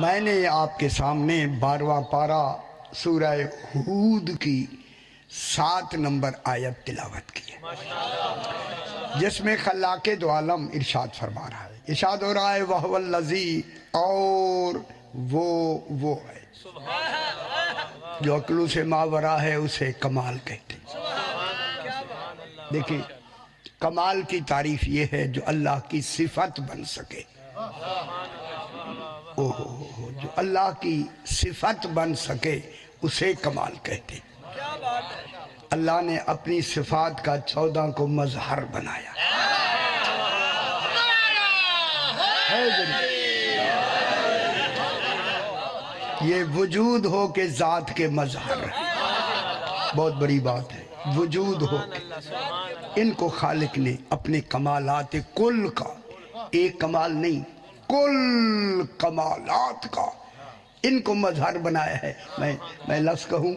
میں نے آپ کے سامنے 12واں پارہ سورہ ہود کی 7 نمبر آیت تلاوت کی ہے، جس میں خلاق دو عالم ارشاد فرما رہا ہے، ارشاد ہو رہا ہے وَهُوَ الَّذِي، اور وہ ہے جو عقلوں سے ماورا ہے، اسے کمال کہتے ہیں۔ دیکھیں، کمال کی تعریف یہ ہے جو اللہ کی صفت بن سکے، جو اللہ کی صفت بن سکے اسے کمال کہتے ہیں۔ اللہ نے اپنی صفات کا 14 کو مظہر بنایا ہے، یہ وجود ہو کے ذات کے مظہر ہے، بہت بڑی بات ہے، وجود ہو کے ان کو خالق نے اپنے کمالات کل کا، ایک کمال نہیں، کل کمالات کا ان کو مظہر بنایا ہے۔ میں لفظ کہوں،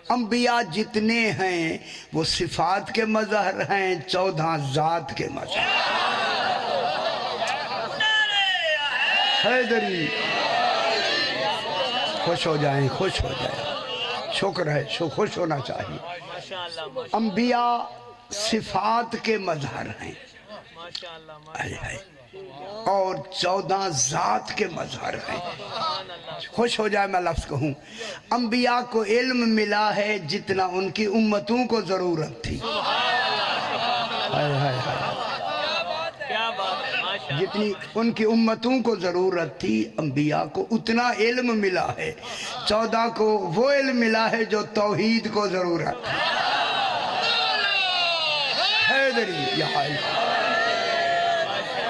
انبیاء جتنے ہیں وہ صفات کے مظہر ہیں، 14 ذات کے مظہر۔ حیدری خوش ہو جائیں، خوش ہو جائیں، شکر ہے، خوش ہونا چاہیے۔ انبیاء صفات کے مظہر ہیں اور 14 ذات کے مظہر ہیں۔ خوش ہو جائے، میں لفظ کہوں، انبیاء کو علم ملا ہے جتنا ان کی امتوں کو ضرورت تھی، جتنی ان کی امتوں کو ضرورت تھی، انبیاء کو اتنا علم ملا ہے۔ 14 کو وہ علم ملا ہے جو توحید کو ضرورت ہے۔ حیدری یہاں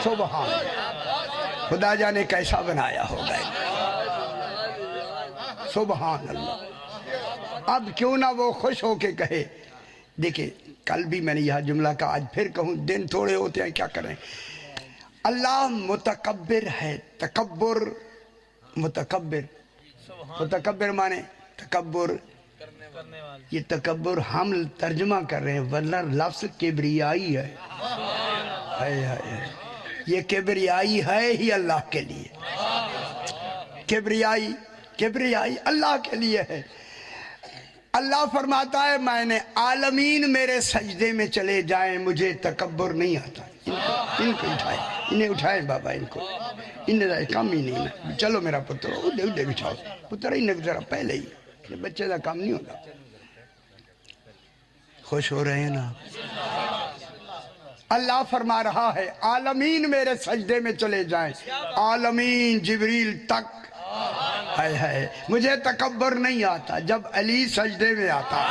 سبحان اللہ، خدا جانے کیسا بنایا ہوگا، سبحان اللہ۔ اب کیوں نہ وہ خوش ہو کے کہے، دیکھیں کل بھی میں نے یہ جملہ کہا، آج پھر کہوں، دن تھوڑے ہوتے ہیں، کیا کریں۔ اللہ متکبر ہے، تکبر، متکبر مانے تکبر، یہ تکبر ہم ترجمہ کر رہے ہیں، ورنہ لفظ کبریائی ہے، یہ کبریائی ہے ہی اللہ کے لیے، کبریائی اللہ کے لیے ہے۔ اللہ فرماتا ہے میں نے عالمین میرے سجدے میں چلے جائیں، مجھے تکبر نہیں آتا۔ ان کو اٹھائے، انہیں اٹھائے بابا، ان کو انہیں کام ہی نہیں نا، چلو میرا پتر ادھر بٹھاؤ، پتر انہیں ذرا پہلے ہی، یہ بچے کا کام نہیں ہوتا۔ خوش ہو رہے ہیں نا؟ اللہ فرما رہا ہے عالمین میرے سجدے میں چلے جائیں، عالمین جبریل تک، ہے مجھے تکبر نہیں آتا جب علی سجدے میں آتا ہے۔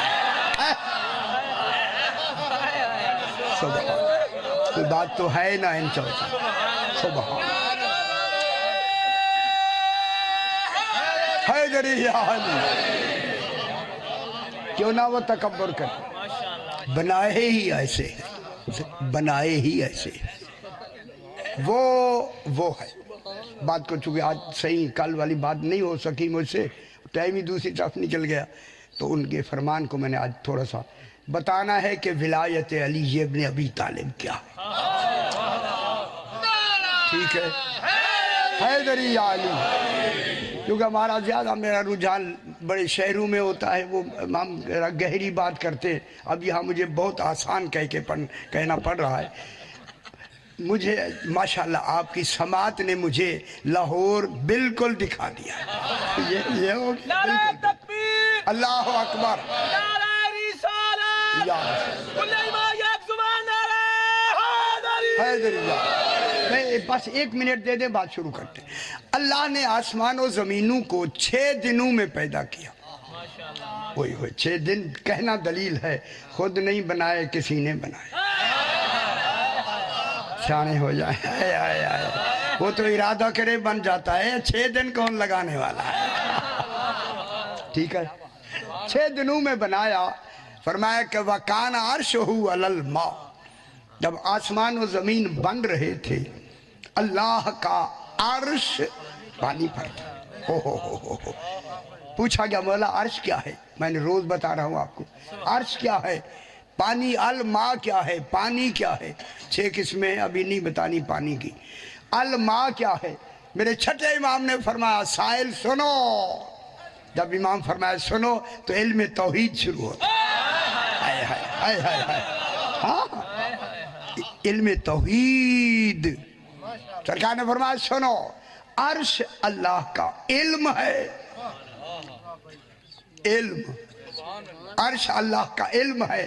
سبحان، کوئی بات تو ہے نا ان چوتا، سبحان حیدری یا علی، کیوں نہ وہ تکبر کرتے، بنائے ہی ایسے، بنائے ہی ایسے، وہ ہے۔ بات کو چونکہ آج صحیح کل والی بات نہیں ہو سکی مجھ سے، ٹائم ہی دوسری طرف نکل گیا، تو ان کے فرمان کو میں نے آج تھوڑا سا بتانا ہے کہ ولایت علی ابن ابی طالب کیا ہے، ٹھیک ہے، حیدری یا علی، کیونکہ ہمارا زیادہ میرا رجحان بڑے شہروں میں ہوتا ہے، وہ ہم گہری بات کرتے ہیں، اب یہاں مجھے بہت آسان کہنا پڑ رہا ہے۔ مجھے ماشاءاللہ آپ کی سماعت نے مجھے لاہور بالکل دکھا دیا ہے، یہ ہو گیا بالکل۔ اللہ اکبر، میں بس 1 منٹ دے دیں، بات شروع کرتے ہیں۔ اللہ نے آسمان و زمینوں کو 6 دنوں میں پیدا کیا، وہی 6 دن کہنا دلیل ہے، خود نہیں بنائے، کسی نے بنائے، شانے ہو جائیں، وہ تو ارادہ کرے بن جاتا ہے، 6 دن کون لگانے والا ہے، ٹھیک ہے۔ 6 دنوں میں بنایا، فرمایا کہ وَكَانَ عَرْشُهُ عَلَى الْمَاءِ، جب آسمان و زمین بن رہے تھے، اللہ کا عرش پانی پر تھا۔ پوچھا گیا مولا عرش کیا ہے؟ میں نے روز بتا رہا ہوں آپ کو، عرش کیا ہے، پانی، الماء کیا ہے، پانی کیا ہے، 6 قسمیں ابھی نہیں بتانی پانی کی۔ الماء کیا ہے؟ میرے چھٹے امام نے فرمایا سائل سنو، جب امام فرمایا سنو تو علم توحید شروع ہوتا، ہائے ہائے ہائے ہائے ہائے، ہاں علم توحید۔ سرکار نے فرمایا سنو، عرش اللہ کا علم ہے، علم، عرش اللہ کا علم ہے،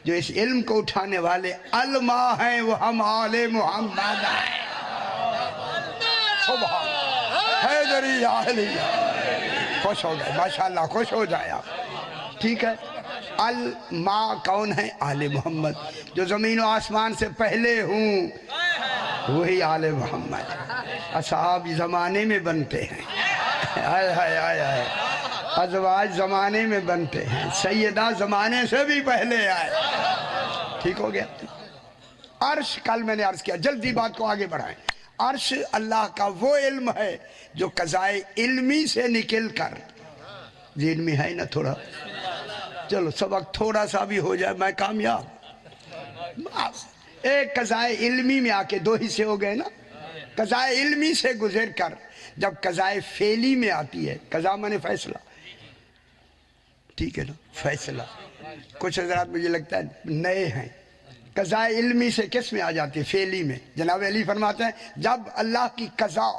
جو اس علم کو اٹھانے والے علماء ہیں وہ ہم آل محمد ہیں۔ سبحان حیدری یا علیہ، خوش ہو گئے ماشاءاللہ، خوش ہو جائے آپ، ٹھیک ہے۔ علماء کون ہیں؟ آل محمد، جو زمین و آسمان سے پہلے ہوں وہی آل محمد۔ اصحاب زمانے میں بنتے ہیں، ہائے ہائے ہائے ہائے، ازواج زمانے میں بنتے ہیں، سیدہ زمانے سے بھی پہلے آئے، ٹھیک ہو گیا۔ عرش، کل میں نے عرض کیا، جلدی بات کو آگے بڑھائیں، عرش اللہ کا وہ علم ہے جو قضائے علمی سے نکل کر، ذہن میں ہے نا تھوڑا، چلو سبق تھوڑا سا بھی ہو جائے میں کامیاب۔ بس ایک قضائے علمی میں آ کے دو حصے ہو گئے نا، قضائے علمی سے گزر کر جب قضائے فعلی میں آتی ہے، قضا مانے فیصلہ، ٹھیک ہے نا، فیصلہ۔ کچھ حضرات مجھے لگتا ہے نئے ہیں، قضائے علمی سے کس میں آ جاتی ہے؟ فعلی میں۔ جناب علی فرماتے ہیں جب اللہ کی قضا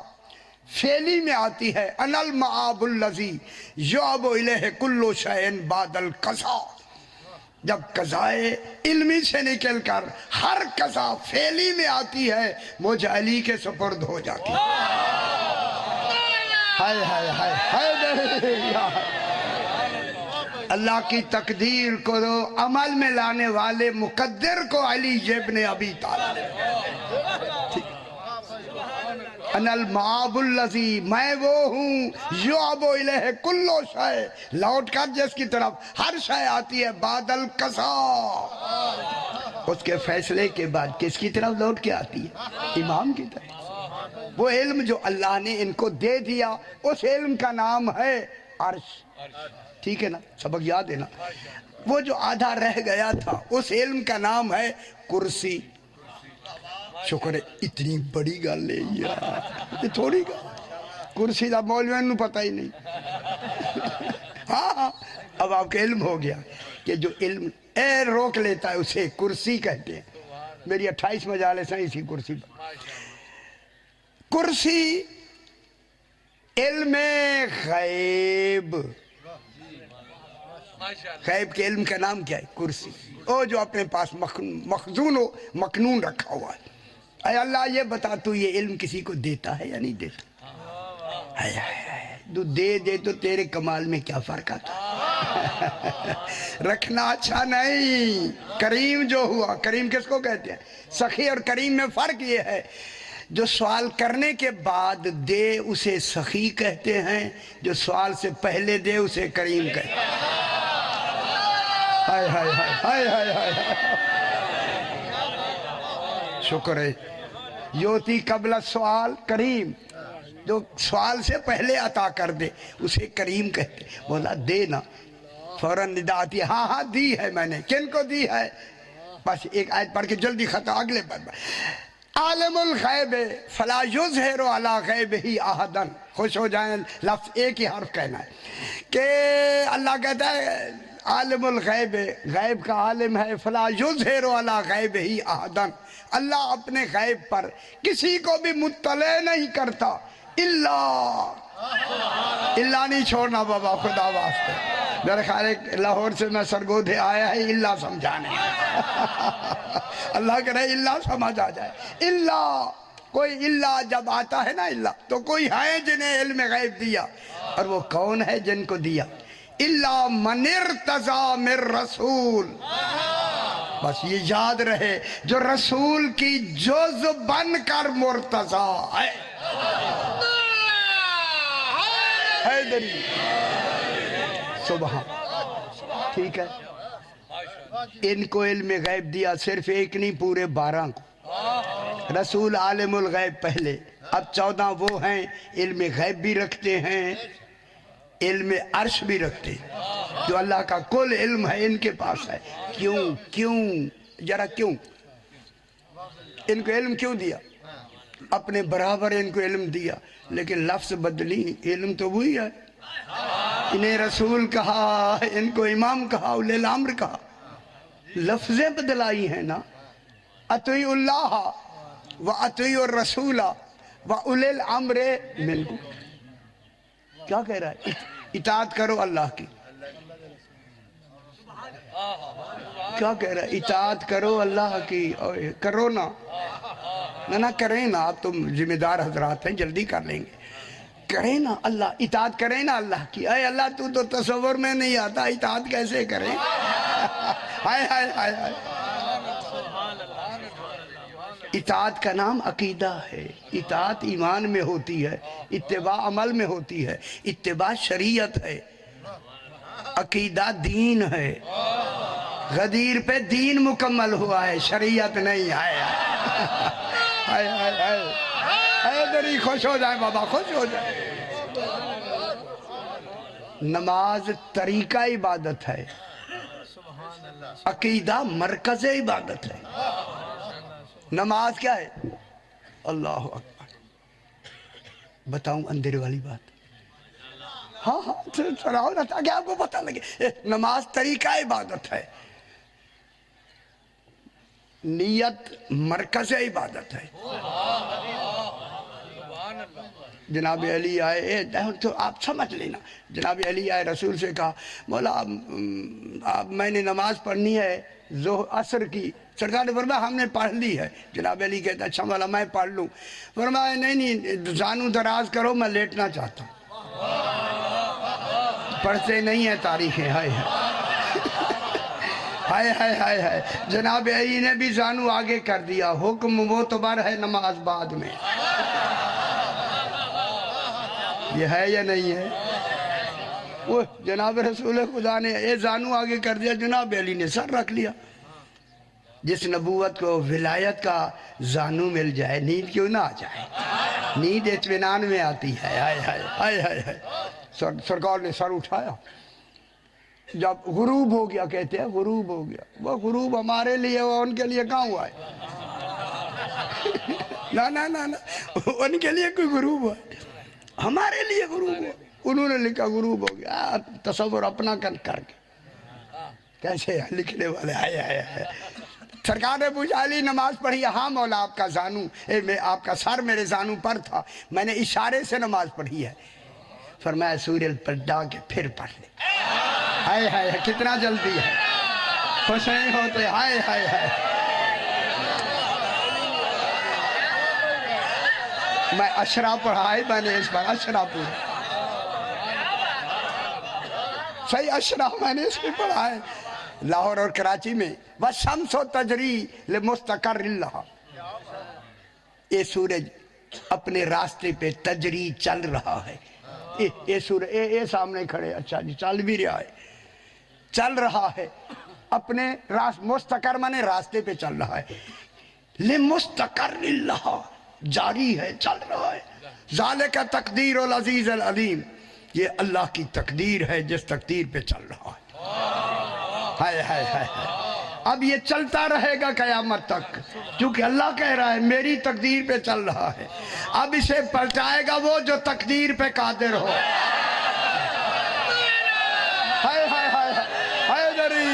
فعلی میں آتی ہے، انا المآب الذی یعب الیہ کل شیء بعد القضا، جب قضائے علمی سے نکل کر ہر قضا فعلی میں آتی ہے، مجھ علی کے سپرد ہو جاتی ہے۔ ہائے ہائے ہائے ہائے، اللہ کی تقدیر کو عمل میں لانے والے مقدر کو علی ابن ابی طالب، انا المآب الذی، میں وہ ہوں، یعب الیہ کل شیء، لوٹ کر جس کی طرف ہر شے آتی ہے، بعد القضا، اس کے فیصلے کے بعد کس کی طرف لوٹ کے آتی ہے؟ امام کی طرف۔ وہ علم جو اللہ نے ان کو دے دیا، اس علم کا نام ہے عرش، ٹھیک ہے نا، سبق یاد ہے نا۔ وہ جو آدھا رہ گیا تھا اس علم کا نام ہے کرسی۔ شکر ہے، اتنی بڑی گل ہے یار، یہ تھوڑی گل، کرسی دا مولویوں نو پتہ ہی نہیں۔ ہاں اب آپ کا علم ہو گیا کہ جو علم اے روک لیتا ہے اسے کرسی کہتے ہیں۔ میری 28 مجالس ہیں اسی کرسی پر۔ کرسی علم غیب، غیب کے علم کا نام کیا ہے؟ کرسی۔ او جو اپنے پاس مخزون و مکنون رکھا ہوا ہے، اے اللہ یہ بتا تو یہ علم کسی کو دیتا ہے یا نہیں دیتا؟ تو دے تو تیرے کمال میں کیا فرق آتا؟ رکھنا اچھا نہیں۔ کریم جو ہوا، کریم کس کو کہتے ہیں؟ سخی اور کریم میں فرق یہ ہے، جو سوال کرنے کے بعد دے اسے سخی کہتے ہیں، جو سوال سے پہلے دے اسے کریم کہتے ہیں۔ ہائے ہائے ہائے ہائے ہائے، شکر ہے، یوتی قبل سوال کریم، جو سوال سے پہلے عطا کر دے اسے کریم کہتے ہیں۔ بولا دے نا، فوراً ندا آتی ہے، ہاں ہاں دی ہے میں نے۔ کن کو دی ہے؟ بس ایک آیت پڑھ کے جلدی ختم، اگلے پر عالم الغیب فلا یظہر علی غیبہ احدا، خوش ہو جائیں، لفظ ایک ہی حرف کہنا ہے کہ اللہ کہتا ہے عالم الغیب، غیب کا عالم ہے، فلا یظہر علی غیبہ احدا، اللہ اپنے غیب پر کسی کو بھی مطلع نہیں کرتا، اللہ نہیں چھوڑنا بابا، خدا واسطے۔ میرے خیال ہے لاہور سے میں سرگودھے آیا ہے اللہ سمجھانے، اللہ کہہ رہے اللہ سمجھ آ جائے۔ اللہ، کوئی اللہ جب آتا ہے نا اللہ، تو کوئی ہے جنہیں علم غیب دیا، اور وہ کون ہے جن کو دیا؟ اللہ من ارتضی من رسول، بس یہ یاد رہے، جو رسول کی جز بن کر مرتضی ہے۔ حیدری سبحان، ٹھیک ہے۔ ان کو علم غیب دیا صرف ایک نہیں، پورے 12 کو۔ رسول عالم الغیب پہلے، اب 14 وہ ہیں علم غیب بھی رکھتے ہیں، علم عرش بھی رکھتے ہیں، جو اللہ کا کل علم ہے ان کے پاس ہے۔ کیوں ذرا کیوں ان کو علم کیوں دیا؟ اپنے برابر ان کو علم دیا، لیکن لفظ بدلی، علم تو وہی ہے۔ انہیں رسول کہا، ان کو امام کہا، اولی الامر کہا، لفظیں بدلائی ہیں نا۔ اطیعوا اللہ و اطیعوا الرسول و اولی الامر منکم۔ کیا کہہ رہا ہے؟ اطاعت کرو اللہ کی۔ کیا کہہ رہا ہے؟ اطاعت کرو اللہ کی، کرو نا، نہ کریں نا، آپ تم ذمہ دار حضرات ہیں، جلدی کر لیں گے، کریں نا اللہ، اطاعت کریں نا اللہ کی۔ اے اللہ تو تصور میں نہیں آتا، اطاعت کیسے کریں؟ ہائے ہائے ہائے ہائے۔ اطاعت کا نام عقیدہ ہے، اطاعت ایمان میں ہوتی ہے، اتباع عمل میں ہوتی ہے، اتباع شریعت ہے، عقیدہ دین ہے۔ غدیر پہ دین مکمل ہوا ہے، شریعت نہیں ہے۔ ہائے ہائے ہائے، اے دری خوش ہو جائے بابا، خوش ہو جائے۔ نماز طریقہ عبادت ہے، عقیدہ مرکز عبادت ہے۔ نماز کیا ہے؟ اللہ اکبر۔ بتاؤں اندر والی بات؟ ہاں ہاں سراؤ نہ تاکہ آپ کو پتہ لگے۔ نماز طریقہ عبادت ہے، نیت مرکز عبادت ہے۔ جناب علی آئے، تو آپ سمجھ لینا، جناب علی آئے، رسول سے کہا مولا میں نے نماز پڑھنی ہے عصر کی۔ سرکار نے فرمایا ہم نے پڑھ لی ہے۔ جناب علی کہتا اچھا مولا میں پڑھ لوں۔ فرمایا نہیں زانو دراز کرو، میں لیٹنا چاہتا ہوں۔ پڑھتے نہیں ہیں تاریخیں، ہائے ہائے ہائے ہائے ہائے۔ جناب علی نے بھی زانو آگے کر دیا، حکم معتبر ہے نماز بعد میں۔ یہ ہے یا نہیں ہے؟ وہ جناب رسول خدا نے اے زانو آگے کر دیا، جناب علی نے سر رکھ لیا۔ جس نبوت کو ولایت کا زانو مل جائے نیند کیوں نہ آ جائے؟ نیند اطمینان میں آتی ہے۔ ہائے ہائے ہائے ہائے ہائے۔ سرکار نے سر اٹھایا، جب غروب ہو گیا، کہتے ہیں غروب ہو گیا، وہ غروب ہمارے لیے وہ ان کے لیے کہاں ہوا ہے؟ نا نا نا نا، ان کے لیے کوئی غروب ہوا ہے، ہمارے لیے غروب ہوا۔ انہوں نے لکھا غروب ہو گیا، تصور اپنا کر کے کیسے لکھنے والے آئے آئے آئے۔ سرکار نے پوچھا علی نماز پڑھی؟ ہاں مولا آپ کا زانو، آپ کا سر میرے زانو پر تھا، میں نے اشارے سے نماز پڑھی ہے۔ فرمایا سورج پر ڈا کے پھر پڑھ لے۔ ہائے ہائے کتنا جلدی ہے، خوش نہیں ہوتے؟ ہائے ہائے ہائے۔ میں اشرا پڑھا ہے، میں نے اس بار اشرا پڑھا، صحیح اشرا میں نے اس میں پڑھا ہے، لاہور اور کراچی میں۔ وَالشَّمْسُ تَجْرِي لِمُسْتَقَرٍّ لَهَا۔ یہ سورج اپنے راستے پہ تجری چل رہا ہے۔ یہ سورج اے سامنے کھڑے، اچھا جی چل بھی رہا ہے، چل رہا ہے اپنے مستقر مانے راستے پہ چل رہا ہے، لِمُسْتَقَرٍّ لَهَا، جاری ہے، چل رہا ہے۔ ذَلِكَ تَقْدِيرُ الْعَزِيزِ الْعَلِيمِ، یہ اللہ کی تقدیر ہے جس تقدیر پہ چل رہا ہے۔ ہائے ہائے ہائے۔ اب یہ چلتا رہے گا قیامت تک، کیونکہ اللہ کہہ رہا ہے میری تقدیر پہ چل رہا ہے۔ اب اسے پلٹائے گا وہ جو تقدیر پہ قادر ہو۔ ہائے ہائے ہائے ہائے دری،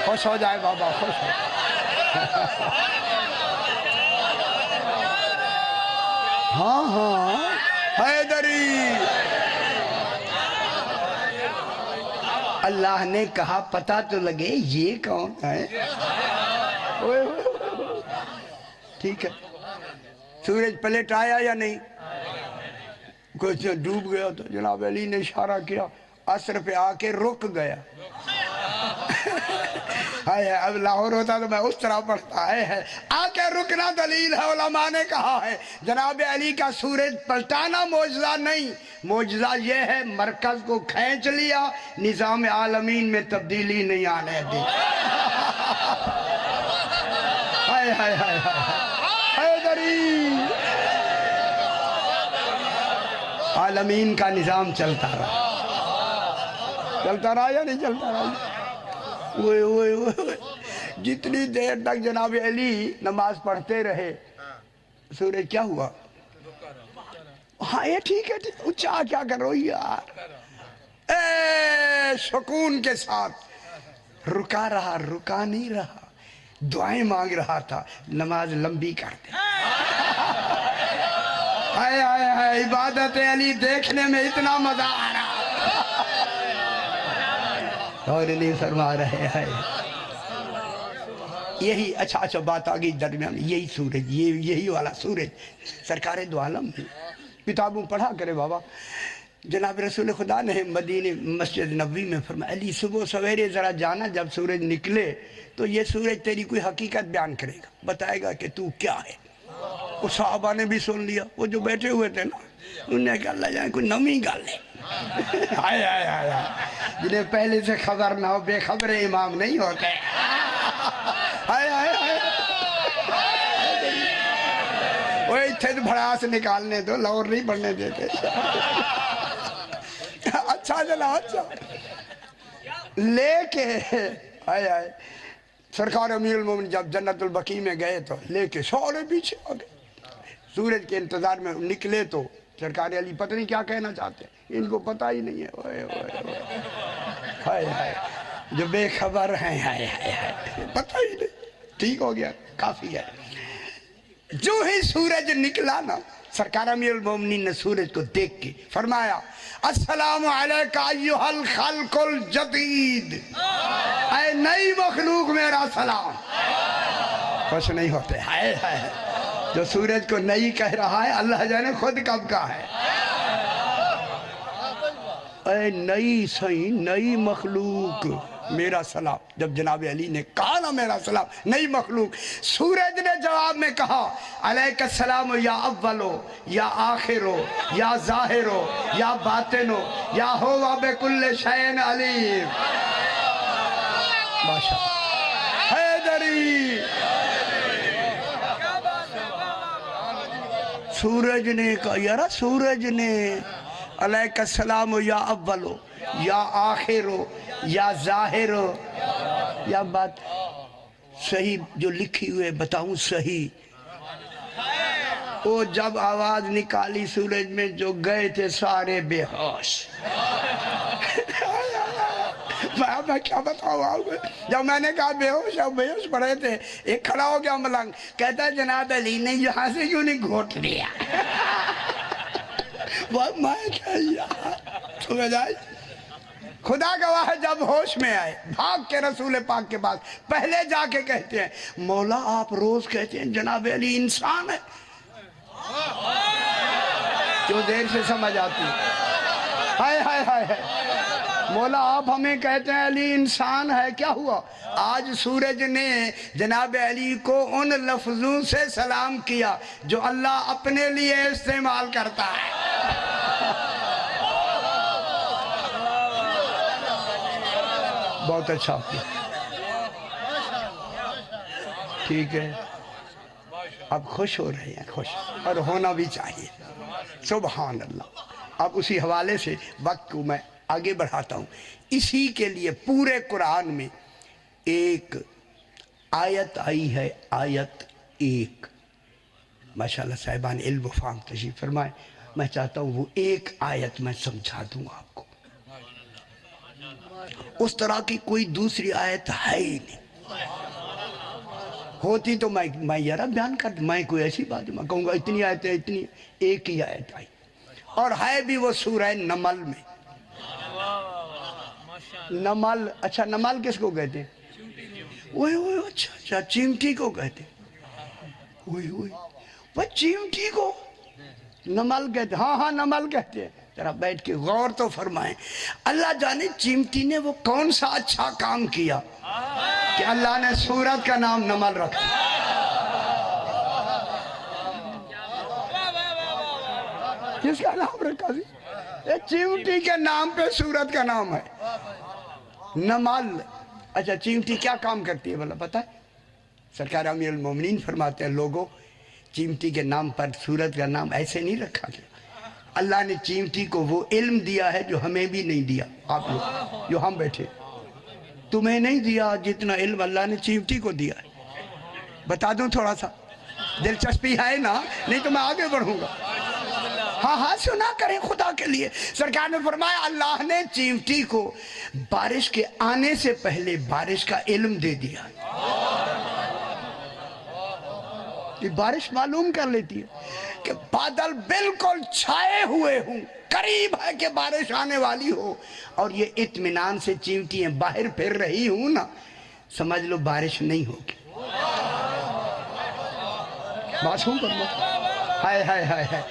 خوش ہو جائے بابا، خوش ہو۔ ہاں ہاں حیدری۔ اللہ نے کہا پتہ تو لگے یہ کون ہے۔ ٹھیک ہے، سورج پلٹ آیا یا نہیں؟ کچھ ڈوب گیا تو جناب علی نے اشارہ کیا، عصر پہ آ کے رک گیا۔ اب لاہور ہوتا تو میں اس طرح پڑھتا ہے آ کے رکنا دلیل ہے۔ علماء نے کہا ہے جناب علی کا سورج پلٹانا معجزہ نہیں، معجزہ یہ ہے مرکز کو کھینچ لیا، نظام عالمین میں تبدیلی نہیں آنے دی۔ ہائے ہائے ہائے ہائے دری، عالمین کا نظام چلتا رہا، چلتا رہا یا نہیں چلتا رہا؟ جتنی دیر تک جناب علی نماز پڑھتے رہے سورج کیا ہوا؟ ہاں یہ ٹھیک ہے اچھا کیا کر رہو یار، سکون کے ساتھ رکا رہا، رکا نہیں رہا، دعائیں مانگ رہا تھا، نماز لمبی کر دے۔ ہائے ہائے ہائے، عبادت علی دیکھنے میں اتنا مزہ آ رہا اور نہیں فرما رہے ہیں یہی۔ اچھا بات آگئی درمیان، یہی سورج، یہی والا سورج سرکار دو عالم ہے۔ کتابوں پڑھا کرے بابا، جناب رسول خدا نے مدینہ مسجد نبوی میں فرمایا علی صبح سویرے ذرا جانا، جب سورج نکلے تو یہ سورج تیری کوئی حقیقت بیان کرے گا، بتائے گا کہ تو کیا ہے۔ وہ صحابہ نے بھی سن لیا، وہ جو بیٹھے ہوئے تھے نا، انہوں نے کہا اللہ جائے کوئی نمی گل ہے۔ ہائے ہائے ہائے، جنہیں پہلے سے خبر نہ ہو بے خبر امام نہیں ہوتے۔ ہائے ہائے ہائے، وہ اتھے بھڑاس نکالنے دو، لاہور نہیں پڑھنے دیتے۔ اچھا جلا اچھا لے کے آئے سرکار امیر المومنین جب جنت البقیع میں گئے تو لے کے سارے پیچھے آ گئے، سورج کے انتظار میں نکلے تو سرکار علی پتہ نہیں کیا کہنا چاہتے ہیں، ان کو پتہ ہی نہیں ہے۔ ہائے ہائے، جو بے خبر ہیں، ہائے ہائے ہائے، پتہ ہی نہیں۔ ٹھیک ہو گیا، کافی ہے۔ جو ہی سورج نکلا نا، سرکار امیر المومنین نے سورج کو دیکھ کے فرمایا السلام علیکہ ایہا الخلق الجدید، اے نئی مخلوق میرا سلام۔ خوش نہیں ہوتے؟ ہائے ہائے، جو سورج کو نئی کہہ رہا ہے اللہ جانے خود کب کا ہے۔ اے نئی سہی، نئی مخلوق میرا سلام۔ جب جناب علی نے کہا نا میرا سلام، نئی مخلوق، سورج نے جواب میں کہا علیک السلام یا اولو یا آخرو یا ظاہرو یا باطنو یا ہوا بکل شیء علیم۔ ماشاءاللہ، حیدری۔ سورج نے کہا یارا، سورج نے علیک السلام یا اولو یا آخرو یا ظاہرو یا بات صحیح جو لکھی ہوئے بتاؤں صحیح۔ وہ جب آواز نکالی سورج میں، جو گئے تھے سارے بے ہوش۔ میں کیا بتاؤں آپ، جب میں نے کہا بے ہوش ہے، بے ہوش پڑے تھے، ایک کھڑا ہو گیا ملنگ، کہتا ہے جناب علی نے یہاں سے کیوں نہیں گھوٹ لیا؟ میں کیا یار تمہیں جائے، خدا گواہ ہے جب ہوش میں آئے بھاگ کے رسول پاک کے پاس، پہلے جا کے کہتے ہیں مولا آپ روز کہتے ہیں جناب علی انسان ہے، کیوں دیر سے سمجھ آتی؟ ہائے ہائے ہائے، مولا آپ ہمیں کہتے ہیں علی انسان ہے، کیا ہوا؟ آج سورج نے جناب علی کو ان لفظوں سے سلام کیا جو اللہ اپنے لیے استعمال کرتا ہے۔ بہت اچھا، ٹھیک ہے، اب خوش ہو رہے ہیں، خوش، اور ہونا بھی چاہیے، سبحان اللہ۔ اب اسی حوالے سے وقت کو میں آگے بڑھاتا ہوں۔ اسی کے لیے پورے قرآن میں ایک آیت آئی ہے، آیت 1۔ ماشاءاللہ صاحبان علم و فہم تشریف فرمائیں، میں چاہتا ہوں وہ ایک آیت میں سمجھا دوں آپ کو، اس طرح کی کوئی دوسری آیت ہے ہی نہیں، ہوتی تو میں یارا بیان کر دوں، میں کوئی ایسی بات میں کہوں گا اتنی آیتیں، اتنی، ایک ہی آیت آئی، اور ہے بھی وہ سورہ نمل میں۔ نمل، اچھا نمل کس کو کہتے ہیں؟ اوہ اچھا چیمٹی کو کہتے ہیں، وہ چیمٹی کو نمل کہتے ہیں، ہاں نمل کہتے ہیں۔ ذرا بیٹھ کے غور تو فرمائیں، اللہ جانے چیمٹی نے وہ کون سا اچھا کام کیا کہ اللہ نے سورت کا نام نمل رکھا۔ کس کا نام رکھا سی؟ چیمٹی کے نام پہ سورت کا نام ہے نمل۔ اچھا چیمٹی کیا کام کرتی ہے بھلا پتہ ہے؟ سرکار امیر المومنین فرماتے ہیں لوگوں، چیمٹی کے نام پر سورت کا نام ایسے نہیں رکھا گیا، اللہ نے چیمٹی کو وہ علم دیا ہے جو ہمیں بھی نہیں دیا، آپ لوگ جو ہم بیٹھے، تمہیں نہیں دیا جتنا علم اللہ نے چیونٹی کو دیا ہے. بتا دوں تھوڑا سا, دلچسپی ہے نا, نہیں تو میں آگے بڑھوں گا. ہاں ہاں سنا کریں خدا کے لیے. سرکار نے فرمایا اللہ نے چیونٹی کو بارش کے آنے سے پہلے بارش کا علم دے دیا. یہ بارش معلوم کر لیتی ہے کہ بادل بالکل چھائے ہوئے ہوں, قریب ہے کہ بارش آنے والی ہو, اور یہ اطمینان سے چیونٹیاں باہر پھر رہی ہوں نا, سمجھ لو بارش نہیں ہوگی. معصوم کر لو. ہائے ہائے ہائے ہائے.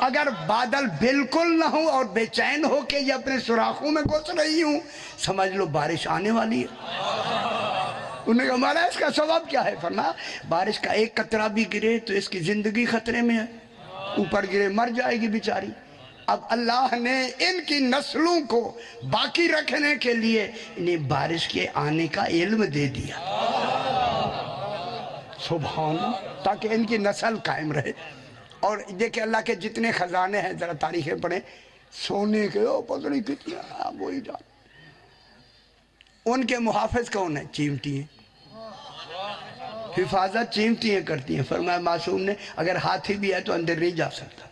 اگر بادل بالکل نہ ہو اور بے چین ہو کہ یہ اپنے سوراخوں میں گھس رہی ہوں, سمجھ لو بارش آنے والی ہے. انہوں نے کہا مولا اس کا سبب کیا ہے؟ فرمایا بارش کا ایک قطرہ بھی گرے تو اس کی زندگی خطرے میں ہے, اوپر گرے مر جائے گی بیچاری. اب اللہ نے ان کی نسلوں کو باقی رکھنے کے لیے انہیں بارش کے آنے کا علم دے دیا. سبحان اللہ, تاکہ ان کی نسل قائم رہے. اور دیکھیں اللہ کے جتنے خزانے ہیں, ذرا تاریخیں پڑھیں, سونے کے پتہ نہیں کتنی, وہی جان. ان کے محافظ کون ہیں؟ چیونٹی ہیں. حفاظت چیونٹیاں کرتی ہیں. فرمایا معصوم نے اگر ہاتھی بھی ہے تو اندر نہیں جا سکتا.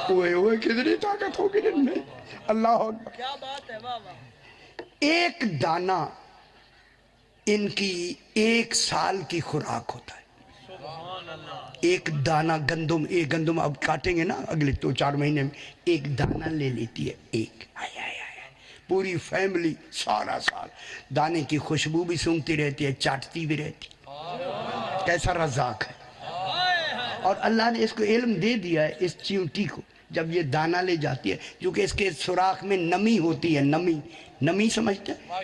اوے کتنی طاقت ہوگی ان میں. اللہ اکبر. کیا بات ہے. ایک دانہ ان کی 1 سال کی خوراک ہوتا ہے. ایک دانہ گندم, ایک گندم اب کاٹیں گے نا اگلے 2-4 مہینے میں, ایک دانہ لے لیتی ہے ایک. پوری فیملی سارا سال دانے کی خوشبو بھی سونگتی رہتی ہے, چاٹتی بھی رہتی. کیسا رزاق ہے. اور اللہ نے اس کو علم دے دیا ہے اس چیونٹی کو, جب یہ دانہ لے جاتی ہے, کیونکہ اس کے سوراخ میں نمی ہوتی ہے. نمی سمجھتے ہیں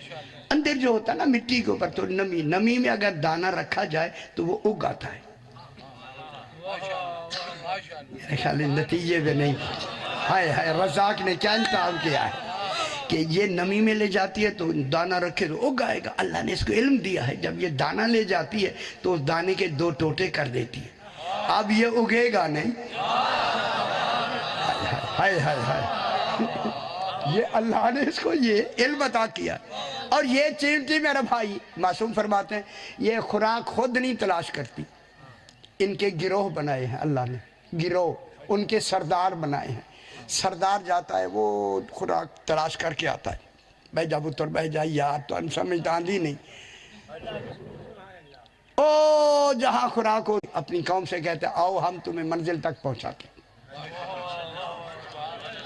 اندر جو ہوتا ہے نا مٹی کے اوپر, تو نمی میں اگر دانہ رکھا جائے تو وہ اگ آتا ہے. میرے خیال نتیجے میں نہیں. ہائے ہائے رزاق نے کیا انتظام کیا ہے کہ یہ نمی میں لے جاتی ہے تو دانہ رکھے تو اگ آئے گا. اللہ نے اس کو علم دیا ہے جب یہ دانہ لے جاتی ہے تو اس دانے کے 2 ٹوٹے کر دیتی ہے. اب یہ اگے گا نہیں. ہائے ہائے ہائے. یہ اللہ نے اس کو یہ علم عطا کیا. اور یہ چیونٹی میرا بھائی معصوم فرماتے ہیں یہ خوراک خود نہیں تلاش کرتی, ان کے گروہ بنائے ہیں اللہ نے. گروہ ان کے سردار بنائے ہیں. سردار جاتا ہے وہ خوراک تلاش کر کے آتا ہے. بھائی جب اتر بہ جائی یار تو ان سمجھتا ہی نہیں. او جہاں خوراک ہو اپنی قوم سے کہتے ہیں آؤ ہم تمہیں منزل تک پہنچاتے.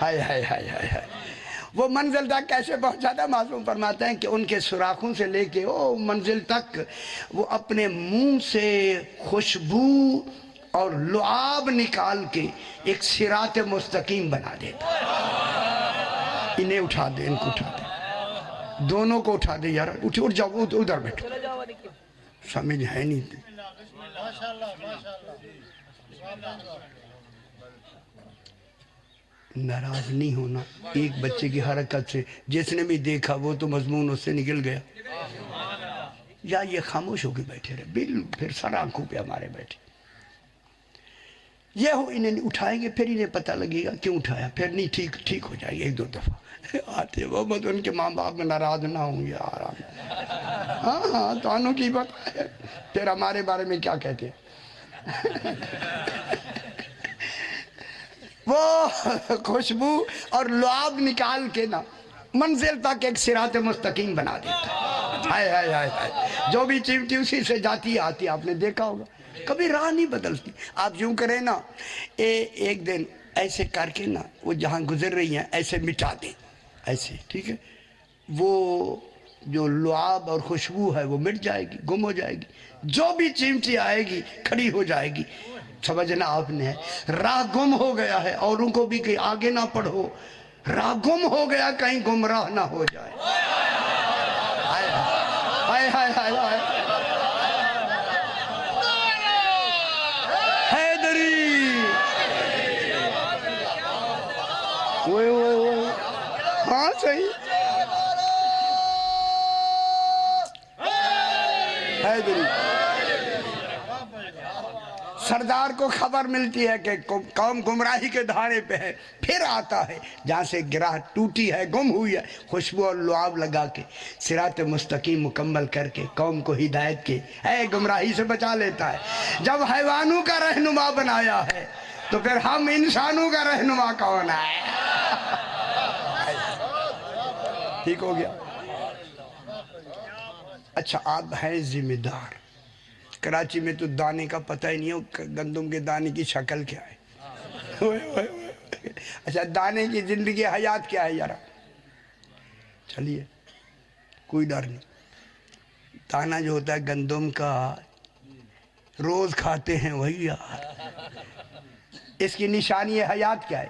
ہائے ہائے ہائے ہائے ہائے. وہ منزل تک کیسے پہنچاتا ہے؟ معصوم فرماتے ہیں کہ ان کے سوراخوں سے لے کے منزل تک وہ اپنے منہ سے خوشبو اور لعاب نکال کے ایک صراط مستقیم بنا دیتا. انہیں اٹھا دے, ان کو اٹھا دے, دونوں کو اٹھا دے. یار اٹھ جاؤ, ادھر بیٹھو. سمجھ ہے نہیں. ناراض نہیں ہونا ایک بچے کی حرکت سے, جس نے بھی دیکھا وہ تو مضمون اس سے نکل گیا. یا یہ خاموش ہو کے بیٹھے رہے, بل پھر سر آنکھوں پہ ہمارے بیٹھے. یہ ہو انہیں اٹھائیں گے, پھر انہیں پتہ لگے گا کیوں اٹھایا, پھر نہیں ٹھیک ہو جائے گی 1-2 دفعہ. آتے وہ مت ان کے ماں باپ میں ناراض نہ ہوں یار. ہاں تو انہوں کی بات ہے, پھر ہمارے بارے میں کیا کہتے ہیں. وہ خوشبو اور لعاب نکال کے نا منزل تک ایک صراط مستقیم بنا دیتا. ہائے ہائے ہائے ہائے. جو بھی چیونٹی اسی سے جاتی آتی, آپ نے دیکھا ہوگا, کبھی راہ نہیں بدلتی. آپ یوں کریں نا, ایک دن ایسے کر کے نا وہ جہاں گزر رہی ہیں ایسے مٹا دیں, ایسے, ٹھیک ہے. وہ جو لعاب اور خوشبو ہے وہ مٹ جائے گی, گم ہو جائے گی. جو بھی چیونٹی آئے گی کھڑی ہو جائے گی. سمجھنا آپ نے راہ گم ہو گیا ہے, اوروں کو بھی کہ آگے نہ پڑھو, راہ گم ہو گیا کہیں گمراہ نہ ہو جائے. ہائے ہائے ہائے ہائے ہائے. حیدری وہ ہاں صحیح. حیدری سردار کو خبر ملتی ہے کہ قوم گمراہی کے دھارے پہ ہے، پھر آتا ہے جہاں سے گراہ ٹوٹی ہے، گم ہوئی ہے، خوشبو اور لعاب لگا کے صراط مستقیم مکمل کر کے قوم کو ہدایت کے گمراہی سے بچا لیتا ہے۔ جب حیوانوں کا رہنما بنایا ہے تو پھر ہم انسانوں کا رہنما کون ہے؟ ٹھیک ہو گیا؟ اچھا، آپ ہیں ذمہ دار۔ کراچی میں تو دانے کا پتہ ہی نہیں ہے گندم کے دانے کی شکل کیا ہے۔ اچھا، دانے کی زندگی حیات کیا ہے یارا؟ چلیے کوئی ڈر نہیں، دانا جو ہوتا ہے گندم کا روز کھاتے ہیں وہی یار۔ اس کی نشانی حیات کیا ہے؟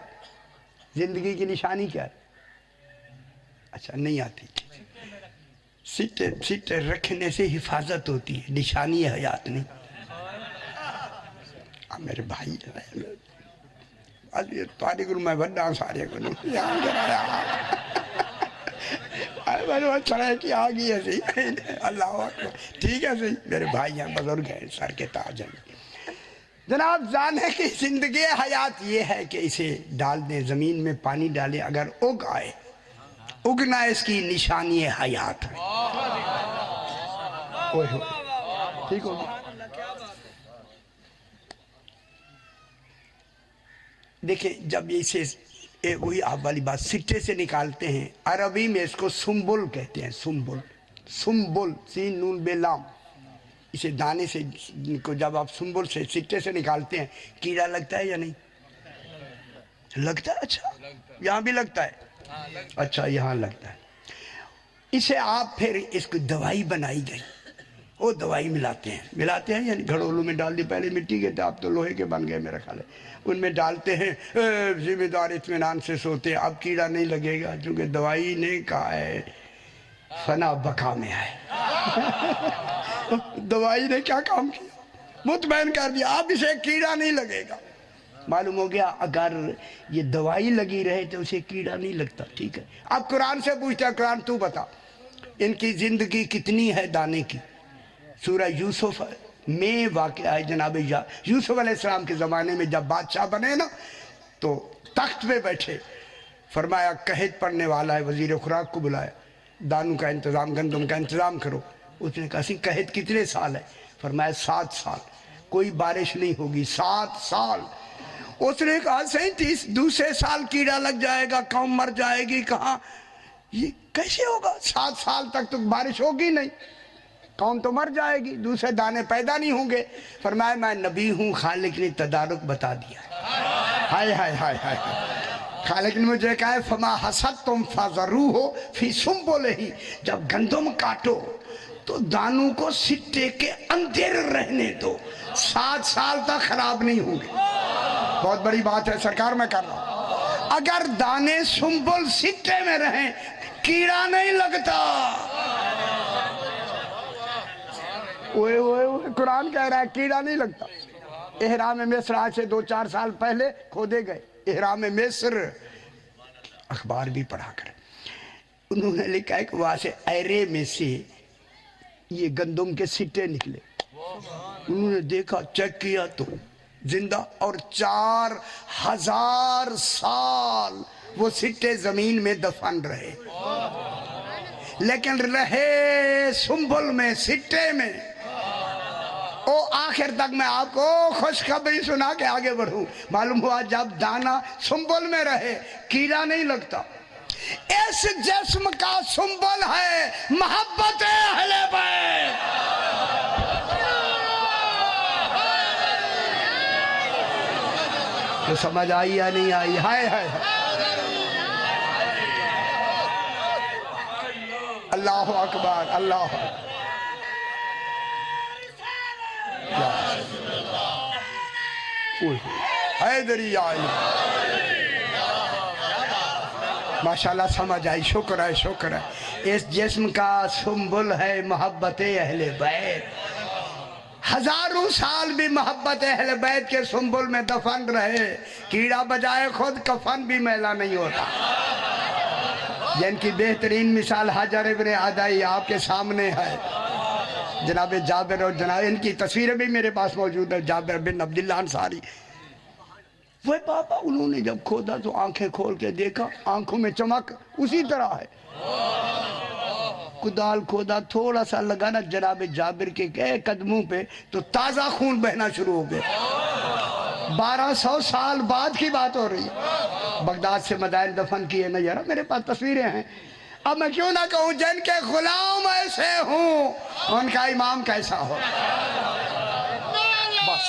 زندگی کی نشانی کیا ہے؟ اچھا نہیں آتی۔ سٹے رکھنے سے حفاظت ہوتی ہے، نشانی حیات نہیں۔ میرے بھائی تاری گرو میں بڑا سارے کو چڑھے کی آگئی ہے صحیح، اللہ اکبر، ٹھیک ہے صحیح، میرے بھائی ہیں، بزرگ ہیں، سر کے تاج ہیں۔ جناب، جانے کی زندگی حیات یہ ہے کہ اسے ڈال دیں زمین میں، پانی ڈالیں، اگر اگ آئے، اگنا اس کی نشانی حیات ہے۔ ٹھیک ہوگی؟ دیکھیں، جب اسے وہی آپ والی بات سٹے سے نکالتے ہیں، عربی میں اس کو سنبل کہتے ہیں، سنبل، سنبل، سین نون بے لام۔ اسے دانے سے جب آپ سنبل سے سٹے سے نکالتے ہیں، کیڑا لگتا ہے یا نہیں لگتا ہے؟ اچھا، یہاں بھی لگتا ہے؟ اچھا، یہاں لگتا ہے۔ اسے آپ پھر اس کو دوائی بنائی گئی، وہ دوائی ملاتے ہیں یعنی گھڑولوں میں ڈال دی، پہلے مٹی کے تھے، آپ تو لوہے کے بن گئے میرا خیال ہے، ان میں ڈالتے ہیں، ذمہ دار اطمینان سے سوتے ہیں، اب کیڑا نہیں لگے گا، چونکہ دوائی نے کہا ہے فنا بقا میں ہے۔ دوائی نے کیا کام کیا؟ مطمئن کر دیا، اب اسے کیڑا نہیں لگے گا۔ معلوم ہو گیا اگر یہ دوائی لگی رہے تو اسے کیڑا نہیں لگتا، ٹھیک ہے۔ اب قرآن سے پوچھتا ہے، قرآن تو بتا ان کی زندگی کتنی ہے دانے کی؟ سورہ یوسف میں واقعہ ہے جناب یوسف علیہ السلام کے زمانے میں، جب بادشاہ بنے نا تو تخت پہ بیٹھے، فرمایا قحط پڑنے والا ہے، وزیر خوراک کو بلایا، دانوں کا انتظام، گندم کا انتظام کرو۔ اس نے کہا سی قحط کتنے سال ہے؟ فرمایا 7 سال، کوئی بارش نہیں ہوگی 7 سال۔ اس نے کہا 37 دوسرے سال کیڑا لگ جائے گا، قوم مر جائے گی، کہاں یہ کیسے ہوگا؟ 7 سال تک تو بارش ہوگی نہیں، قوم تو مر جائے گی، دوسرے دانے پیدا نہیں ہوں گے۔ فرمایا میں نبی ہوں، خالق نے تدارک بتا دیا ہے۔ ہائے ہائے ہائے ہائے، خالق نے مجھے کہا ہے فما حسدتم فذروہ فی سنبلہ، جب گندم کاٹو تو دانوں کو سٹے کے اندر رہنے دو، 7 سال تک خراب نہیں ہوں گے۔ بہت بڑی بات ہے سرکار، میں کر رہا ہوں، اگر دانے سنبل سٹے میں رہیں کیڑا نہیں لگتا۔ قرآن کہہ رہا ہے کیڑا نہیں لگتا۔ احرام مصر آج سے 2-4 سال پہلے کھودے گئے، احرام مصر، اخبار بھی پڑھا کر انہوں نے لکھا ہے کہ وہاں سے ایرے میں سے یہ گندم کے سٹے نکلے، انہوں نے دیکھا، چیک کیا تو زندہ، اور 4000 سال وہ سٹے زمین میں دفن رہے، لیکن رہے سنبل میں، سٹے میں۔ آخر تک میں آپ کو خوشخبری سنا کے آگے بڑھوں، معلوم ہوا جب دانا سنبل میں رہے کیڑا نہیں لگتا۔ اس جسم کا سنبل ہے محبت اہل بیت۔ تو سمجھ آئی یا نہیں آئی؟ ہائے ہائے اللہ اکبر، اللہ اکبر۔ حیدری یا ماشاءاللہ سمجھ آئی، شکر ہے شکر ہے۔ اس جسم کا سنبل ہے محبت اہل بیت، ہزاروں سال بھی محبت اہل بیت کے سنبل میں دفن رہے، کیڑا بجائے خود کفن بھی میلا نہیں ہوتا۔ جن کی بہترین مثال حجر ابن عدی آپ کے سامنے ہے، جناب جابر اور جناب ان کی تصویریں بھی میرے پاس موجود ہیں، جابر بن عبداللہ انصاری. وہ بابا انہوں نے جب کھودا تو آنکھیں کھول کے دیکھا، آنکھوں میں چمک اسی طرح ہے. کدال کھودا، تھوڑا سا لگا نا جناب جابر کے قدموں پہ تو تازہ خون بہنا شروع ہو گیا. 1200 سال بعد کی بات ہو رہی ہے. بغداد سے مدائن دفن کیے نا یار، میرے پاس تصویریں ہیں. اب میں کیوں نہ کہوں جن کے غلام ایسے ہوں ان کا امام کیسا ہو. بس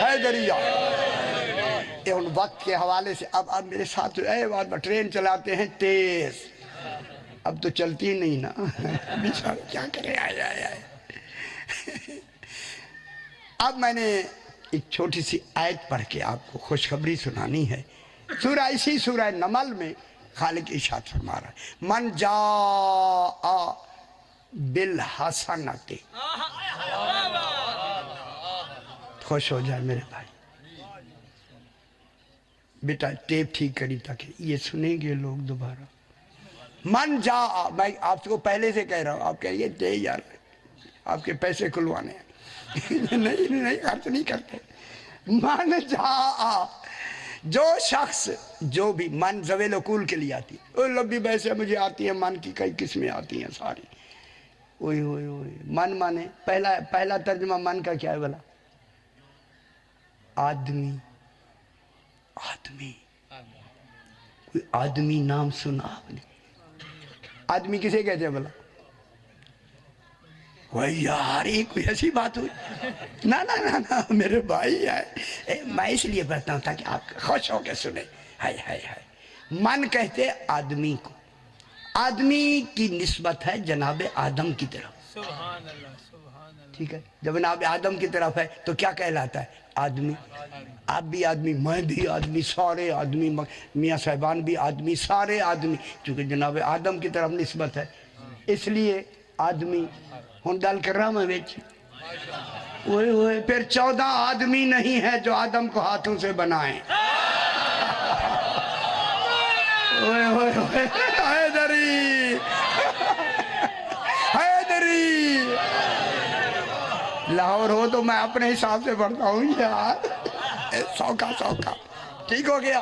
حیدریہ ان وقت کے حوالے سے. اب میرے ساتھ ٹرین چلاتے ہیں تیز، اب تو چلتی نہیں نا. بیچارہ کیا کرے. آئے. اب میں نے ایک چھوٹی سی آیت پڑھ کے آپ کو خوشخبری سنانی ہے. اسی سورہ نمل میں خالق ارشاد فرما رہا ہے، من جاء بالحسنۃ. خوش ہو جائے میرے بھائی. بیٹا ٹیپ ٹھیک کری تاکہ یہ سنیں گے لوگ دوبارہ. من جاء، میں آپ کو پہلے سے کہہ رہا ہوں، آپ کہیے دے یار آپ کے پیسے کھلوانے ہیں. نہیں خرچ نہیں کرتے. من جاء، جو شخص، جو بھی، من زویل عقول کے لیے آتی ہے. لمبی بحثیں مجھے آتی ہیں، من کی کئی قسمیں آتی ہیں ساری. اوئے ہوئے ہوئے. من مانے پہلا ترجمہ من کا کیا ہے بھلا؟ آدمی. آدمی، کوئی آدمی نام سنا آپ نے؟ آدمی کسے کہتے ہیں بھلا؟ وہی یار یہ کوئی ایسی بات ہوئی؟ نا میرے بھائی ہے. میں اس لیے پڑھتا ہوں تاکہ آپ خوش ہو کے سنیں. ہائے. من کہتے آدمی کو. آدمی کی نسبت ہے جناب آدم کی طرف. سبحان اللہ سبحان اللہ. ٹھیک ہے، جب جناب آدم کی طرف ہے تو کیا کہلاتا ہے؟ آدمی. آپ بھی آدمی، میں بھی آدمی، سارے آدمی، میاں صاحبان بھی آدمی، سارے آدمی، چونکہ جناب آدم کی طرف نسبت ہے اس لیے آدمی. ہوں ڈال کر رہا میں بیچ. اوئے پھر 14 آدمی نہیں ہے جو آدم کو ہاتھوں سے بنائیں. اوئے حیدری لاہور ہو تو میں اپنے حساب سے پڑھتا ہوں یار. سوکھا ٹھیک ہو گیا.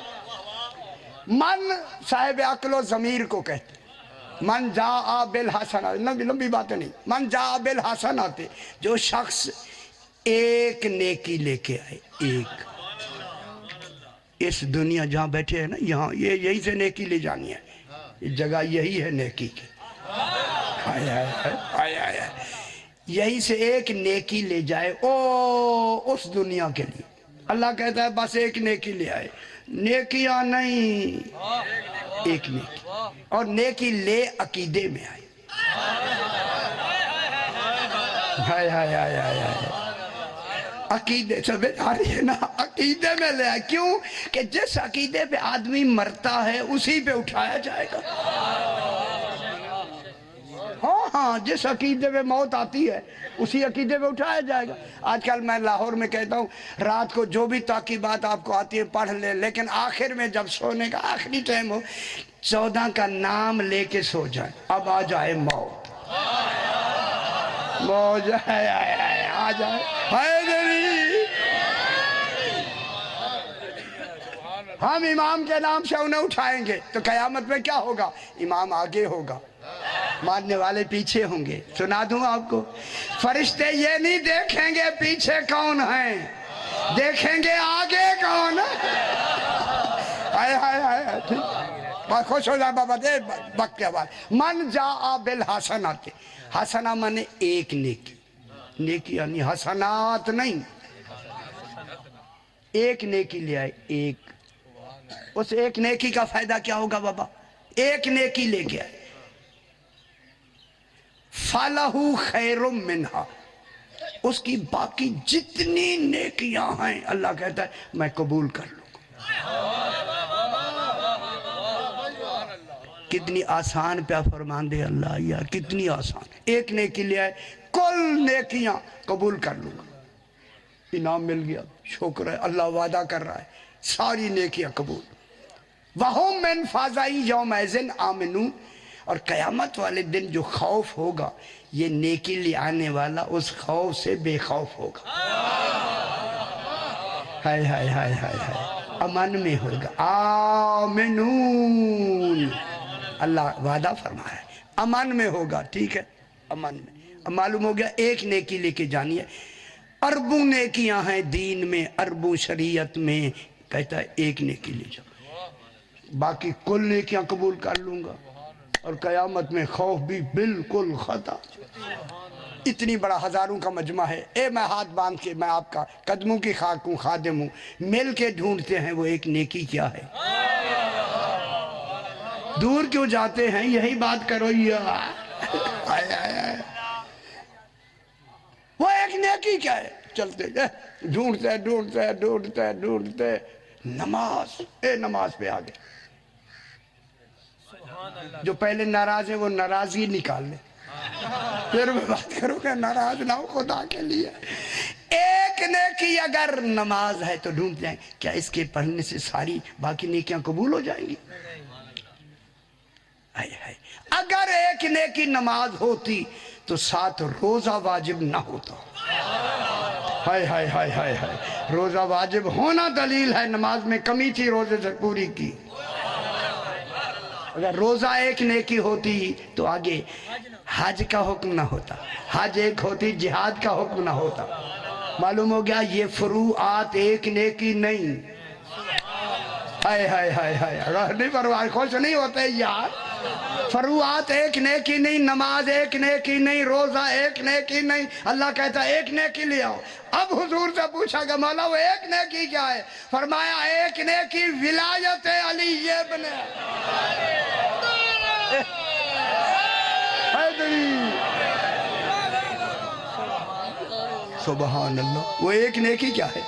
من صاحب عقل و ضمیر کو کہتے. من جاء بالحسنۃ، لمبی باتیں نہیں. من جاء بالحسنۃ، جو شخص ایک نیکی لے کے آئے. ایک. اس دنیا جہاں بیٹھے ہیں نا، یہاں یہی سے نیکی لے جانی ہے. یہ جگہ یہی ہے نیکی کی. یہی سے ایک نیکی لے جائے اس دنیا کے لیے. اللہ کہتا ہے بس ایک نیکی لے آئے. نیکیاں نہیں، ایک نیکی. اور نیکی لے عقیدے میں آئے. عقیدے سمجھ آ رہی ہے نا؟ عقیدے میں لے آئے. کیوں کہ جس عقیدے پہ آدمی مرتا ہے اسی پہ اٹھایا جائے گا. ہاں جس عقیدے پہ موت آتی ہے اسی عقیدے پہ اٹھایا جائے گا. آج کل میں لاہور میں کہتا ہوں رات کو جو بھی تعقیبات آپ کو آتی ہے پڑھ لیں، لیکن آخر میں جب سونے کا آخری ٹائم ہو 14 کا نام لے کے سو جائیں. اب آ جائے موت، آ جائے حیدری. ہم امام کے نام سے انہیں اٹھائیں گے تو قیامت میں کیا ہوگا؟ امام آگے ہوگا، ماننے والے پیچھے ہوں گے. سنا دوں آپ کو، فرشتے یہ نہیں دیکھیں گے پیچھے کون ہیں، دیکھیں گے آگے کون ہے. بہت خوش ہو جائے بابا. دے وقت کے بعد من جاء بالحسنۃ. حسنہ مانے ایک نیکی. نیکی یعنی حسنات نہیں، ایک نیکی لے آئے. ایک. اس ایک نیکی کا فائدہ کیا ہوگا بابا؟ ایک نیکی لے کے آئے. فَلَهُ خَيْرٌ مِّنْهَا، اس کی باقی جتنی نیکیاں ہیں اللہ کہتا ہے میں قبول کر لوں گا. کتنی آسان پہ فرمان دے اللہ یا کتنی آسان. ایک نیکی لے آئے، کل نیکیاں قبول کر لوں گا. انعام مل گیا، شکر ہے. اللہ وعدہ کر رہا ہے ساری نیکیاں قبول. وَهُمْ مِنْ فَزَعٍ يَوْمَئِذٍ آمِنُونَ، اور قیامت والے دن جو خوف ہوگا یہ نیکی لے آنے والا اس خوف سے بے خوف ہوگا، ہائے ہائے ہائے ہائے ہائے، امن میں ہوگا، آمنون، اللہ وعدہ فرمایا ہے امن میں ہوگا، ٹھیک ہے، امن میں۔ اب معلوم ہو گیا ایک نیکی لے کے جانی ہے، اربوں نیکیاں ہیں دین میں، اربوں شریعت میں، کہتا ہے ایک نیکی لے جاؤ، باقی کل نیکیاں قبول کر لوں گا، اور قیامت میں خوف بھی بالکل ختم۔ اتنی بڑا ہزاروں کا مجمع ہے، اے میں ہاتھ باندھ کے میں آپ کا قدموں کی خاک ہوں، خادم ہوں، مل کے ڈھونڈتے ہیں وہ ایک نیکی کیا ہے، دور کیوں جاتے ہیں، یہی بات کرو یا وہ ایک نیکی کیا ہے، چلتے ڈھونڈتے ڈھونڈتے ڈھونڈتے ڈھونڈتے نماز، اے نماز پہ آگے، جو پہلے ناراض ہیں وہ ناراضگی نکال لیں، پھر میں بات کروں کہ ناراض نہ ہو خدا کے لیے۔ ایک نیکی اگر نماز ہے تو ڈھونڈ جائیں، کیا اس کے پڑھنے سے ساری باقی نیکیاں قبول ہو جائیں گی؟ اگر ایک نیکی نماز ہوتی تو 7 روزہ واجب نہ ہوتا، ہائے ہائے ہائے ہائے ہائے، روزہ واجب ہونا دلیل ہے، نماز میں کمی تھی روزے سے پوری کی۔ اگر روزہ ایک نیکی ہوتی تو آگے حج کا حکم نہ ہوتا، حج ایک ہوتی جہاد کا حکم نہ ہوتا۔ معلوم ہو گیا یہ فروعات ایک نیکی نہیں، ہائے ہائے ہائے ہائے، نہیں پرواہ خوش نہیں ہوتے یار، فروعات ایک نیکی نہیں، نماز ایک نیکی نہیں، روزہ ایک نیکی نہیں، اللہ کہتا ہے ایک نیکی لے آؤ۔ اب حضور سے پوچھا کہ مولا وہ ایک نیکی کیا ہے؟ فرمایا ایک نیکی ولایت علی ابن حیدری، سبحان اللہ، وہ ایک نیکی کیا ہے؟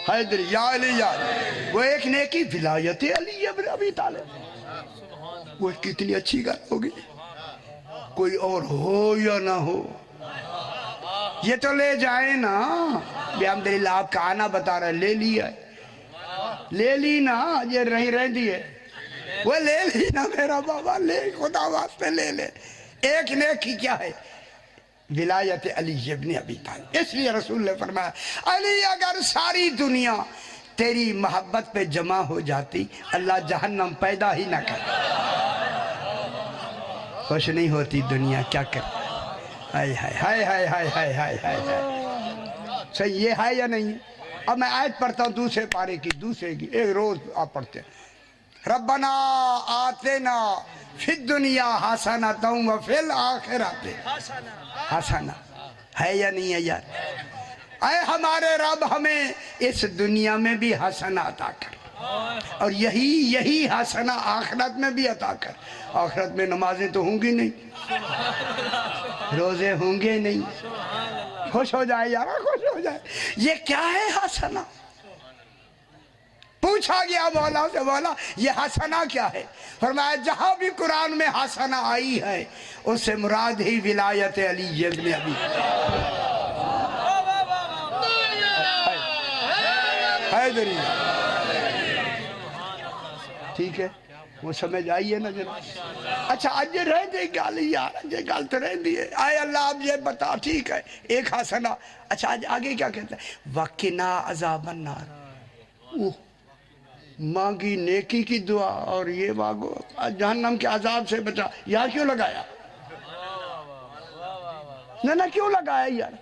حیدری یا علی یا علی، وہ ایک نیکی ولایت علی ابن ابی طالب، وہ کتنی اچھی گل ہوگی، کوئی اور ہو یا نہ ہو، یہ تو لے جائیں نا، الحمدللہ آپ کا آنا بتا رہا ہے، لے لیا ہے، لے لی نا، یہ رہی رہ دی ہے، وہ لے لی نا میرا بابا، لے خدا واسطے لے لے۔ ایک نیکی کیا ہے؟ ولایت علی ابن ابی طالب۔ اس لیے رسول نے فرمایا علی اگر ساری دنیا تیری محبت پہ جمع ہو جاتی اللہ جہنم پیدا ہی نہ کر، خوش نہیں ہوتی دنیا، کیا کر، ہائے ہائے ہائے ہائے ہائے ہائے ہائے ہائے ہائے، صحیح یہ ہے یا نہیں؟ اب میں آیت پڑھتا ہوں دوسرے پارے کی، دوسرے کی، ایک روز آپ پڑھتے ہیں، ربنا آتنا فی الدنیا حسنۃ وفی الآخرۃ حسنہ، ہے یا نہیں ہے یار؟ اے ہمارے رب ہمیں اس دنیا میں بھی حسنہ عطا کر، اور یہی حسنہ آخرت میں بھی عطا کر۔ آخرت میں نمازیں تو ہوں گی نہیں، روزے ہوں گے نہیں، خوش ہو جائے یار، خوش ہو جائے۔ یہ کیا ہے حسنہ؟ پوچھا گیا مولا سے، مولا یہ حسنہ کیا ہے؟ فرمایا جہاں بھی قرآن میں حسنہ آئی ہے اس سے مراد ہی ولایت علی ابن ابی حیدری، ٹھیک ہے، وہ سمجھ آئیے نا جناب؟ اچھا آج یہ رہ دے گال یار، یہ گال تو رہ دی ہے، آئے اللہ اب یہ بتا، ٹھیک ہے ایک حسنہ، اچھا آج آگے کیا کہتا ہے؟ وَقِنَا عَذَابَ النَّارِ، مانگی نیکی کی دعا اور یہ مانگو جہنم کے عذاب سے بچا، یہاں کیوں لگایا؟ نہ کیوں لگایا یار؟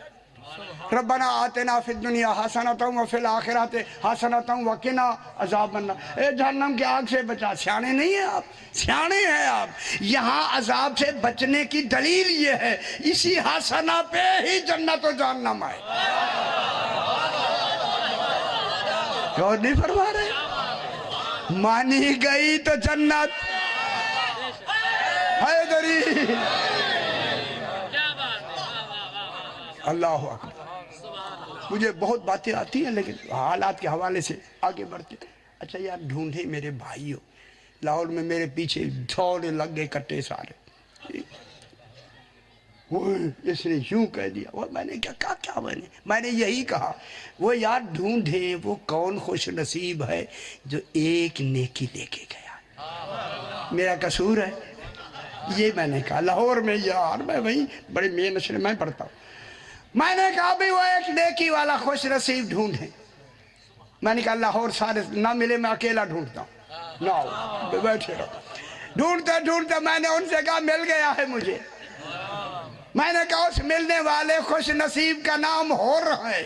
ربنا آتنا فی الدنیا حسنۃ وفی الآخرۃ حسنۃ وقنا عذاب النار، اے جہنم کی آگ سے بچا۔ سیانے نہیں ہیں آپ، سیانے ہیں آپ، یہاں عذاب سے بچنے کی دلیل یہ ہے اسی حسنہ پہ ہی جنت و جہنم آئے، اور نہیں فرما رہے؟ مانی گئی تو جنت، حیدری، اللہ اکبر۔ مجھے بہت باتیں آتی ہیں لیکن حالات کے حوالے سے آگے بڑھتے ہیں۔ اچھا یار ڈھونڈے میرے بھائیوں، لاہور میں میرے پیچھے دوڑے لگ گئے کٹے سارے، اس نے یوں کہہ دیا، وہ میں نے کہا کیا میں نے یہی کہا، وہ یار ڈھونڈے وہ کون خوش نصیب ہے جو ایک نیکی لے کے گیا، میرا قصور ہے؟ یہ میں نے کہا لاہور میں یار میں وہیں بڑے مین نشر میں پڑھتا ہوں. میں نے کہا بھی وہ ایک نیکی والا خوش نصیب ڈھونڈے. میں نے کہا لاہور سارے نہ ملے میں اکیلا ڈھونڈتا ہوں. نہ بیٹھے رہو. ڈھونڈتے ڈھونڈتے میں نے ان سے کہا مل گیا ہے مجھے. میں نے کہا اس ملنے والے خوش نصیب کا نام ہور ہے.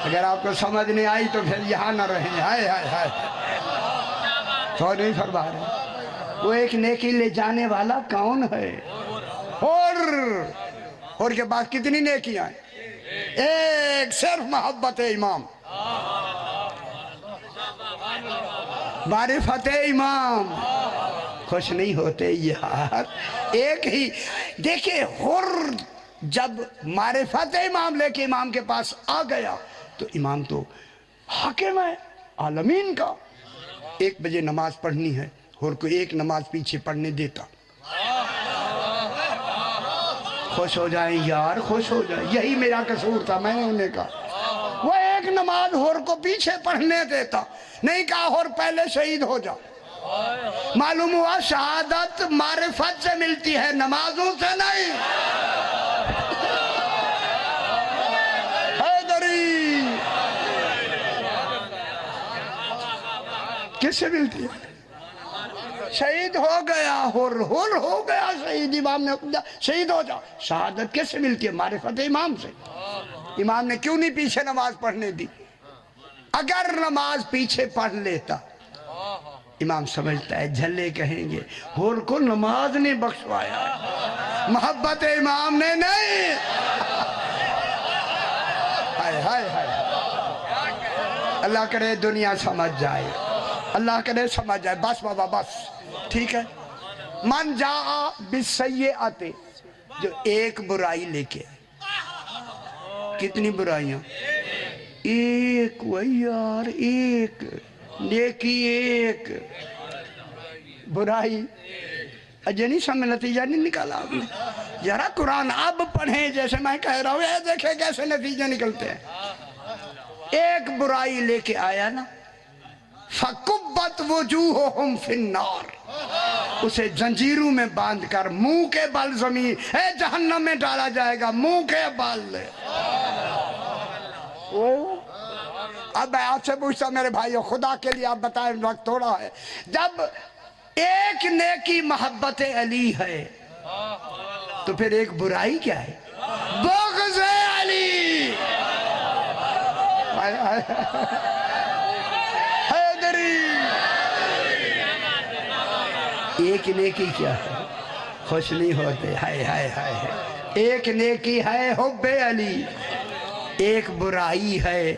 اگر آپ کو سمجھ نہیں آئی تو پھر یہاں نہ رہیں. ہائے ہائے ہائے تو نہیں فرما رہے. وہ ایک نیکی لے جانے والا کون ہے؟ ہور کے بعد کتنی نیکیاں ہیں؟ ایک صرف محبت امام، معرفت امام. خوش نہیں ہوتے یار؟ ایک ہی دیکھیں ہر جب معرفت امام لے کے امام کے پاس آ گیا تو امام تو حاکم ہے عالمین کا. 1 بجے نماز پڑھنی ہے، ہر کو ایک نماز پیچھے پڑھنے دیتا. خوش ہو جائیں یار، خوش ہو جائیں. یہی میرا قصور تھا. میں نے انہیں کہا وہ ایک نماز ہر کو پیچھے پڑھنے دیتا. نہیں کہا ہر پہلے شہید ہو جا. معلوم ہوا شہادت معرفت سے ملتی ہے، نمازوں سے نہیں. حیدری کس سے ملتی ہے؟ شہید ہو گیا ہر ہو گیا شہید. امام نے شہید ہو جا. شہادت کس سے ملتی ہے؟ معرفت امام سے. امام نے کیوں نہیں پیچھے نماز پڑھنے دی؟ اگر نماز پیچھے پڑھ لیتا امام سمجھتا ہے جھلے کہیں گے ہور کو نماز نے بخشوایا، محبت امام نے نہیں. ہائے ہائے ہائے. اللہ کرے دنیا سمجھ جائے، اللہ کرے سمجھ جائے. بس بابا بس ٹھیک ہے. من جاء بالسیئۃ، جو ایک برائی لے کے. کتنی برائیاں؟ ایک. وہی یار ایک نیکی ایک برائی. نہیں سمجھ نتیجہ نہیں نکالا آپ نے؟ ذرا قرآن اب پڑھیں جیسے میں کہہ رہا ہوں. یہ دیکھیں کیسے نتیجے نکلتے ہیں. ایک برائی لے کے آیا نا، فَكُبَّتْ وُجُوهُهُمْ فِي النَّارِ، اسے زنجیروں میں باندھ کر منہ کے بل زمین جہنم میں ڈالا جائے گا. منہ کے بل. اب میں آپ سے پوچھتا میرے بھائیو، خدا کے لیے آپ بتائیں، وقت تھوڑا ہے. جب ایک نیکی محبت علی ہے تو پھر ایک برائی کیا ہے؟ بغض علی. حیدری. ایک نیکی کیا ہے؟ خوش نہیں ہوتے. ہائے ہائے ہائے. ایک نیکی ہے حب علی، ایک برائی ہے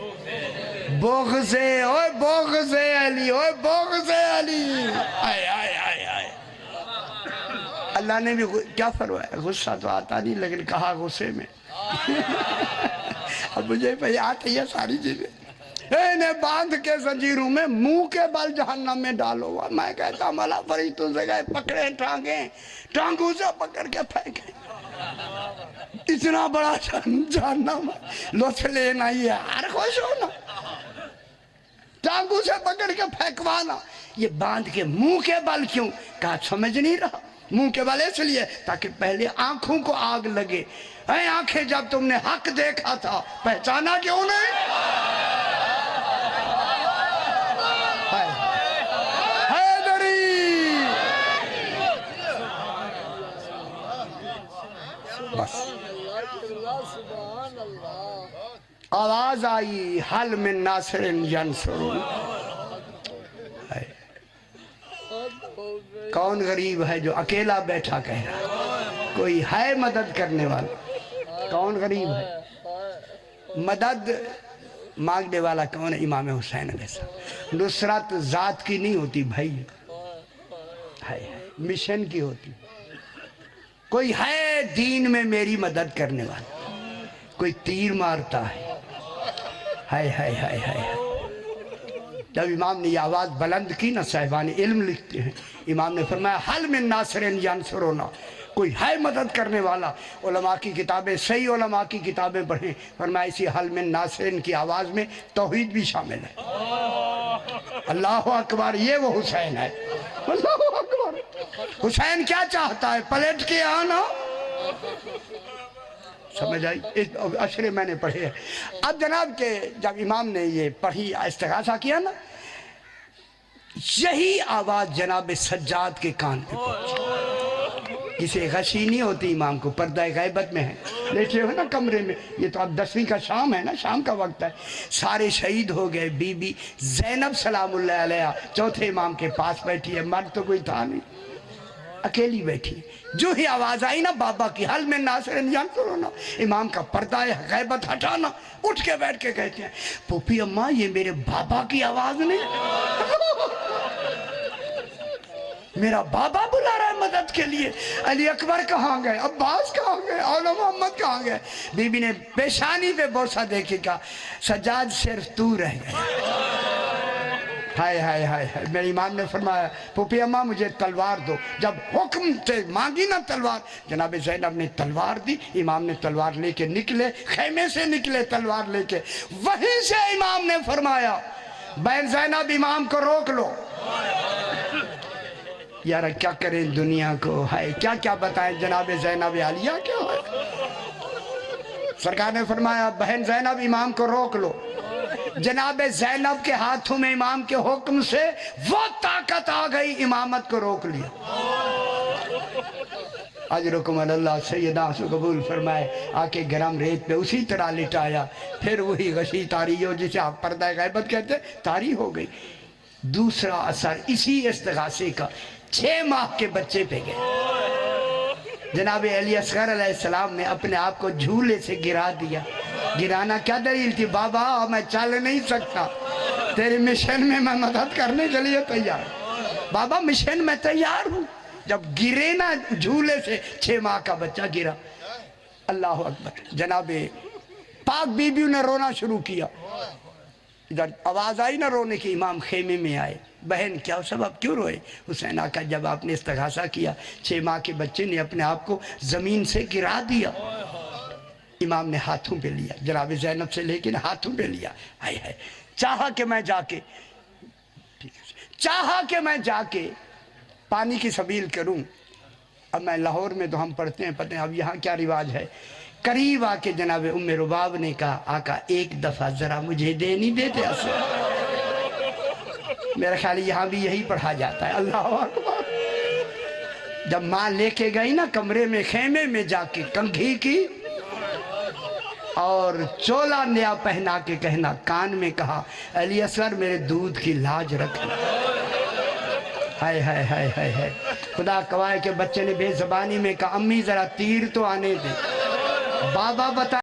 بغض. اوے بغض علی، اوے بغض علی. آئے آئے آئے آئے. اللہ نے بھی کیا فرمایا؟ غصہ تو آتا نہیں لیکن کہا غصے میں. اب مجھے پہ آتی ہے ساری چیزیں. انہیں باندھ کے زنجیروں میں منہ کے بل جہنم میں ڈالو. میں کہتا مولا فریدوں سے گئے پکڑیں ٹانگیں، ٹانگوں سے پکڑ کے پھینکیں. اتنا بڑا جہنم لطف لینا ہی ہے. ہر خوش ہونا، ٹانگوں سے پکڑ کے پھینکوانا. یہ باندھ کے منہ کے بل کیوں؟ کہا سمجھ نہیں رہا. منہ کے بل اس لیے تاکہ پہلے آنکھوں کو آگ لگے. اے آنکھیں، جب تم نے حق دیکھا تھا پہچانا کیوں نہیں؟ حیدری. بس آواز آئی حل من ناصر ینصرون. کون غریب ہے جو اکیلا بیٹھا کہہ رہا کوئی ہے مدد کرنے والا؟ کون غریب ہے؟ مدد مانگنے والا کون ہے؟ امام حسین علیہ السلام. نصرت ذات کی نہیں ہوتی بھائی، مشن کی ہوتی. کوئی ہے دین میں میری مدد کرنے والا، کوئی تیر مارتا ہے. ہائے ہائے ہائے ہائے. جب امام نے یہ آواز بلند کی نا، صاحبان علم لکھتے ہیں، امام نے فرمایا حل من ناصر ینصرون، کوئی ہے مدد کرنے والا. علماء کی کتابیں، صحیح علماء کی کتابیں پڑھیں. فرمایا اسی حل من ناصر کی آواز میں توحید بھی شامل ہے. اللہ اکبر. یہ وہ حسین ہے. اللہ اکبر، حسین کیا چاہتا ہے؟ پلٹ کے آنا، سمجھ آئی؟ اس اشرے میں نے پڑھے ہیں۔ اب جناب کہ جب امام نے یہ پڑھی استغاثہ کیا نا، یہی آواز جناب سجاد کے کان پہ پہنچی۔ جسے غشی نہیں ہوتی امام کو، پردہ غیبت میں ہے، لیٹے ہو نا کمرے میں، یہ تو اب 10ویں کا شام ہے نا، شام کا وقت ہے، سارے شہید ہو گئے، بی بی زینب سلام اللہ علیہ چوتھے امام کے پاس بیٹھی ہے، مرد تو کوئی تھا نہیں، اکیلی بیٹھی۔ جو ہی آواز آئی نا بابا کی، حل میں ناصر ینصرنا، امام کا پردہ غیبت ہٹانا، اٹھ کے بیٹھ کے کہتے ہیں پھوپھی اماں یہ میرے بابا کی آواز نہیں، میرا بابا بلا رہا ہے مدد کے لیے۔ علی اکبر کہاں گئے؟ عباس کہاں گئے؟ اولا محمد کہاں گئے؟ بی بی نے پیشانی پہ بوسہ دے کے کہا سجاد صرف تو رہ گئے۔ ہائے ہائے ہائے ہائے، میرے امام نے فرمایا پھوپھی اماں مجھے تلوار دو۔ جب حکم سے مانگی نا تلوار، جناب زینب نے تلوار دی، امام نے تلوار لے کے نکلے، خیمے سے نکلے تلوار لے کے، وہیں سے امام نے فرمایا بہن زینب امام کو روک لو۔ یار کیا کریں دنیا کو، ہائے کیا کیا بتائیں جناب زینب عالیہ کیا ہے۔ سرکار نے فرمایا بہن زینب امام کو روک لو۔ جناب زینب کے ہاتھوں میں امام کے حکم سے وہ طاقت آ گئی، امامت کو روک لیا۔ اجرکم اللہ، سیدہ سے قبول فرمائے، آکے گرم ریت پہ اسی طرح لٹایا، پھر وہی غشی تاری ہو جسے آپ پردہ غیبت کہتے ہیں، تاری ہو گئی۔ دوسرا اثر اسی استغاثے کا 6 ماہ کے بچے پہ گئے۔ جناب علی اصغر علیہ السلام نے اپنے آپ کو جھولے سے گرا دیا۔ گرانا کیا دلیل تھی؟ بابا میں چل نہیں سکتا، تیرے مشن میں مدد کرنے کے لیے تیار، بابا مشن میں تیار ہوں۔ جب گرے نا جھولے سے، 6 ماہ کا بچہ گرا، اللہ اکبر، جناب پاک بیویوں نے رونا شروع کیا۔ ادھر آواز آئی نا رونے کی، امام خیمے میں آئے، بہن کیا سبب کیوں روئے؟ حسین آقا جب آپ نے استغاثہ کیا، 6 ماہ کے بچے نے اپنے آپ کو زمین سے گرا دیا۔ امام نے ہاتھوں پہ لیا، جناب زینب سے لیکن ہاتھوں پہ لیا، ہائے ہائے، چاہا کہ میں جا کے پانی کی سبیل کروں۔ اب میں لاہور میں تو ہم پڑھتے ہیں، پتہ ہیں اب یہاں کیا رواج ہے، قریب آ کے جناب ام رباب نے کہا آقا ایک دفعہ ذرا مجھے دے نہیں دیتے اثر۔ میرا خیال یہاں بھی یہی پڑھا جاتا ہے، اللہ اکبر۔ جب ماں لے کے گئی نا کمرے میں، خیمے میں جا کے کنگھی کی اور چولا نیا پہنا کے کہنا، کان میں کہا علی اصغر میرے دودھ کی لاج رکھنا۔ ہائے ہائے ہائے ہائے ہائے، خدا گواہ کہ بچے نے بے زبانی میں کہا امی ذرا تیر تو آنے دے۔ بابا بتا